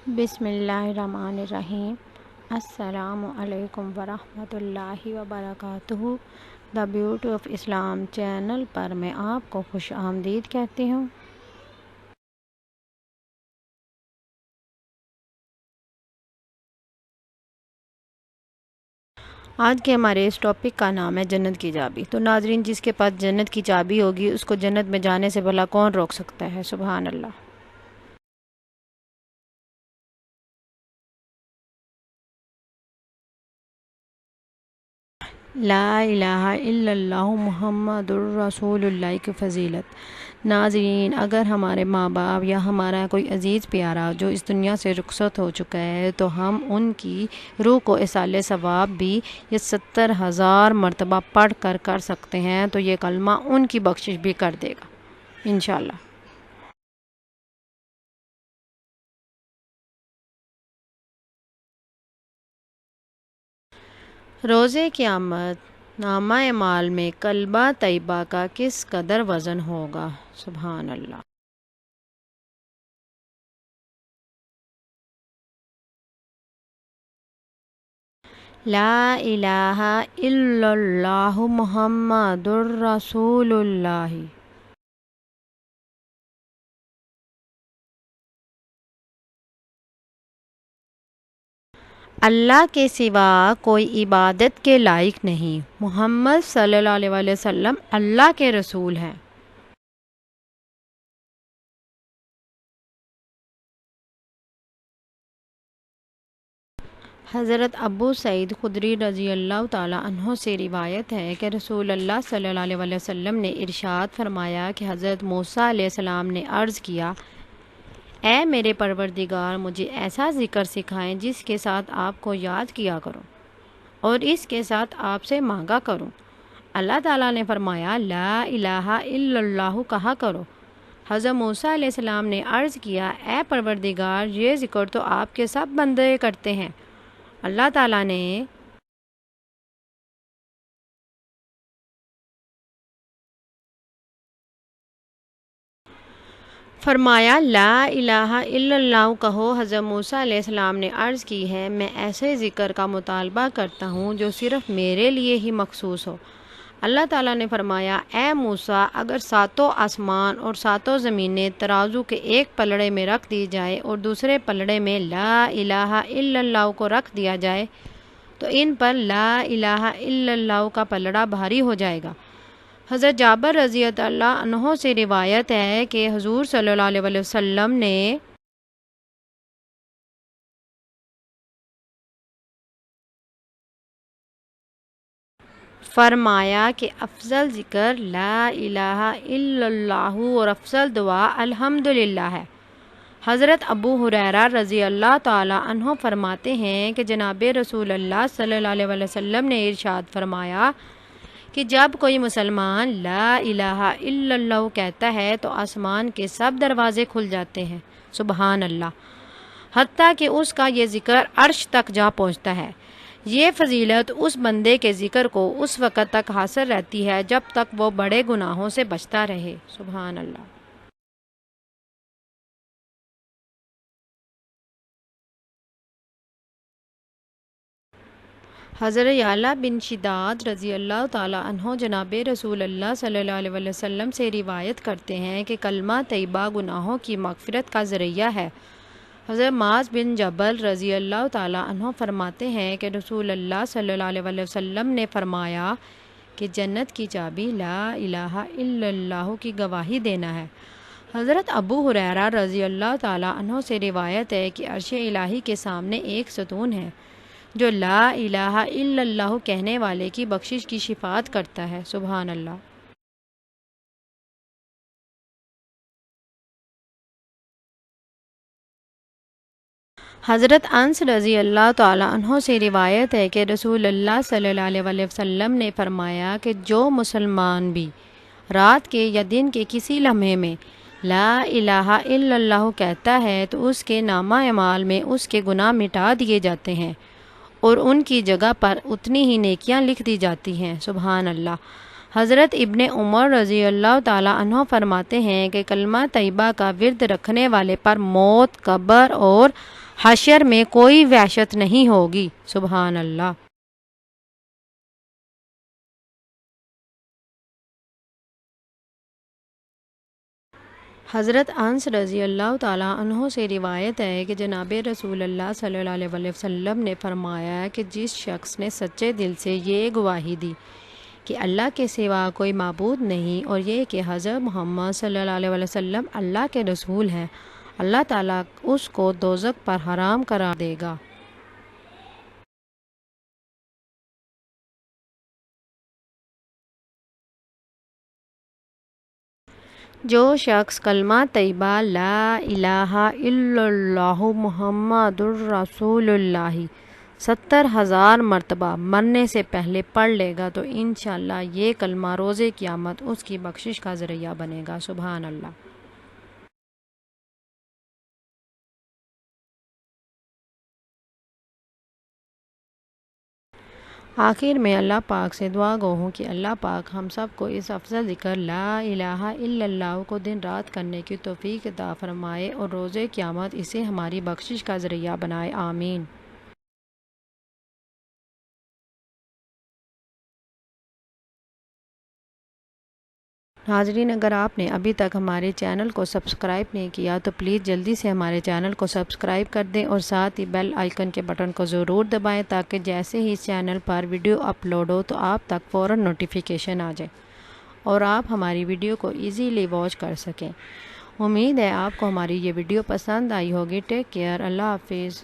بسم اللہ الرحمن الرحیم۔ السلام علیکم ورحمۃ اللہ وبرکاتہ۔ The beauty of Islam channel پر میں آپ کو خوش آمدید کہتی ہوں۔ آج کے ہمارے اس ٹاپک کا نام ہے جنت کی چابی۔ تو ناظرین، جس کے پاس جنت کی چابی ہوگی اس کو جنت میں جانے سے بھلا کون روک سکتا ہے؟ سبحان اللہ۔ لا الہ الا اللہ محمد الرسول اللہ کی فضیلت۔ ناظرین، اگر ہمارے ماں باپ یا ہمارا کوئی عزیز پیارا جو اس دنیا سے رخصت ہو چکا ہے تو ہم ان کی روح کو ایصال ثواب بھی یہ 70,000 مرتبہ پڑھ کر سکتے ہیں تو یہ کلمہ ان کی بخشش بھی کر دے گا انشاءاللہ۔ روز قیامت نامہ اعمال میں کلمہ طیبہ کا کس قدر وزن ہوگا؟ سبحان اللہ۔ لا الہ الا اللہ محمد الرسول اللہ۔ اللہ کے سوا کوئی عبادت کے لائق نہیں۔ محمد صلی اللہ علیہ وسلم اللہ کے رسول ہیں۔ حضرت ابو سعید خدری رضی اللہ تعالیٰ عنہ سے روایت ہے کہ رسول اللہ صلی اللہ علیہ وسلم نے ارشاد فرمایا کہ حضرت موسیٰ علیہ السلام نے عرض کیا، اے میرے پروردگار، مجھے ایسا ذکر سکھائیں جس کے ساتھ آپ کو یاد کیا کروں اور اس کے ساتھ آپ سے مانگا کروں۔ اللہ تعالیٰ نے فرمایا، لا الہ الا اللہ کہا کرو۔ حضرت موسیٰ علیہ السلام نے عرض کیا، اے پروردگار، یہ ذکر تو آپ کے سب بندے کرتے ہیں۔ اللہ تعالیٰ نے فرمایا، لا الہ الا اللہ کہو۔ حضرت موسیٰ علیہ السلام نے عرض کی ہے، میں ایسے ذکر کا مطالبہ کرتا ہوں جو صرف میرے لیے ہی مخصوص ہو۔ اللہ تعالیٰ نے فرمایا، اے موسیٰ، اگر 7 آسمان اور 7 زمینیں ترازو کے ایک پلڑے میں رکھ دی جائے اور دوسرے پلڑے میں لا الہ الا اللہ کو رکھ دیا جائے تو ان پر لا الہ الا اللہ کا پلڑا بھاری ہو جائے گا۔ حضرت جابر رضی اللہ عنہ سے روایت ہے کہ حضور صلی اللہ علیہ وسلم نے فرمایا کہ افضل ذکر لا الہ الا اللہ اور افضل دعا الحمدللہ ہے۔ حضرت ابو ہریرہ رضی اللہ تعالی عنہ فرماتے ہیں کہ جناب رسول اللہ صلی اللہ علیہ وسلم نے ارشاد فرمایا کہ جب کوئی مسلمان لا الہ الا اللہ کہتا ہے تو آسمان کے سب دروازے کھل جاتے ہیں، سبحان اللہ، حتیٰ کہ اس کا یہ ذکر عرش تک جا پہنچتا ہے۔ یہ فضیلت اس بندے کے ذکر کو اس وقت تک حاصل رہتی ہے جب تک وہ بڑے گناہوں سے بچتا رہے، سبحان اللہ۔ حضرت یعلا بن شداد رضی اللہ تعالیٰ عنہ جناب رسول اللہ صلی اللہ علیہ وسلم سے روایت کرتے ہیں کہ کلمہ طیبہ گناہوں کی مغفرت کا ذریعہ ہے۔ حضرت معاذ بن جبل رضی اللہ تعالیٰ عنہ فرماتے ہیں کہ رسول اللہ صلی اللہ علیہ وسلم نے فرمایا کہ جنت کی چابی لا الہ الا اللہ کی گواہی دینا ہے۔ حضرت ابو ہریرہ رضی اللہ تعالیٰ عنہ سے روایت ہے کہ عرش الہی کے سامنے ایک ستون ہے جو لا الہ الا اللہ کہنے والے کی بخشش کی شفاعت کرتا ہے، سبحان اللہ۔ حضرت انس رضی اللہ تعالیٰ عنہ سے روایت ہے کہ رسول اللہ صلی اللہ علیہ وسلم نے فرمایا کہ جو مسلمان بھی رات کے یا دن کے کسی لمحے میں لا الہ الا اللہ کہتا ہے تو اس کے نامہ اعمال میں اس کے گناہ مٹا دیے جاتے ہیں اور ان کی جگہ پر اتنی ہی نیکیاں لکھ دی جاتی ہیں، سبحان اللہ۔ حضرت ابن عمر رضی اللہ تعالیٰ عنہ فرماتے ہیں کہ کلمہ طیبہ کا ورد رکھنے والے پر موت، قبر اور حشر میں کوئی وحشت نہیں ہوگی۔ سبحان اللہ۔ حضرت انس رضی اللہ تعالیٰ عنہ سے روایت ہے کہ جناب رسول اللہ صلی اللہ علیہ وسلم نے فرمایا کہ جس شخص نے سچے دل سے یہ گواہی دی کہ اللہ کے سوا کوئی معبود نہیں اور یہ کہ حضرت محمد صلی اللہ علیہ وسلم اللہ کے رسول ہیں، اللہ تعالیٰ اس کو دوزخ پر حرام قرار دے گا۔ جو شخص کلمہ طیبہ لا الہ الا اللہ محمد الرسول اللہ 70,000 مرتبہ مرنے سے پہلے پڑھ لے گا تو انشاءاللہ یہ کلمہ روز قیامت اس کی بخشش کا ذریعہ بنے گا۔ سبحان اللہ۔ آخر میں اللہ پاک سے دعا گو ہوں کہ اللہ پاک ہم سب کو اس افضل ذکر لا الہ الا اللہ کو دن رات کرنے کی توفیق عطا فرمائے اور روز قیامت اسے ہماری بخشش کا ذریعہ بنائے، آمین۔ ناظرین، اگر آپ نے ابھی تک ہمارے چینل کو سبسکرائب نہیں کیا تو پلیز جلدی سے ہمارے چینل کو سبسکرائب کر دیں اور ساتھ ہی بیل آئیکن کے بٹن کو ضرور دبائیں تاکہ جیسے ہی اس چینل پر ویڈیو اپلوڈ ہو تو آپ تک فوراً نوٹیفیکیشن آ جائے اور آپ ہماری ویڈیو کو ایزیلی واچ کر سکیں۔ امید ہے آپ کو ہماری یہ ویڈیو پسند آئی ہوگی۔ ٹیک کیئر، اللہ حافظ۔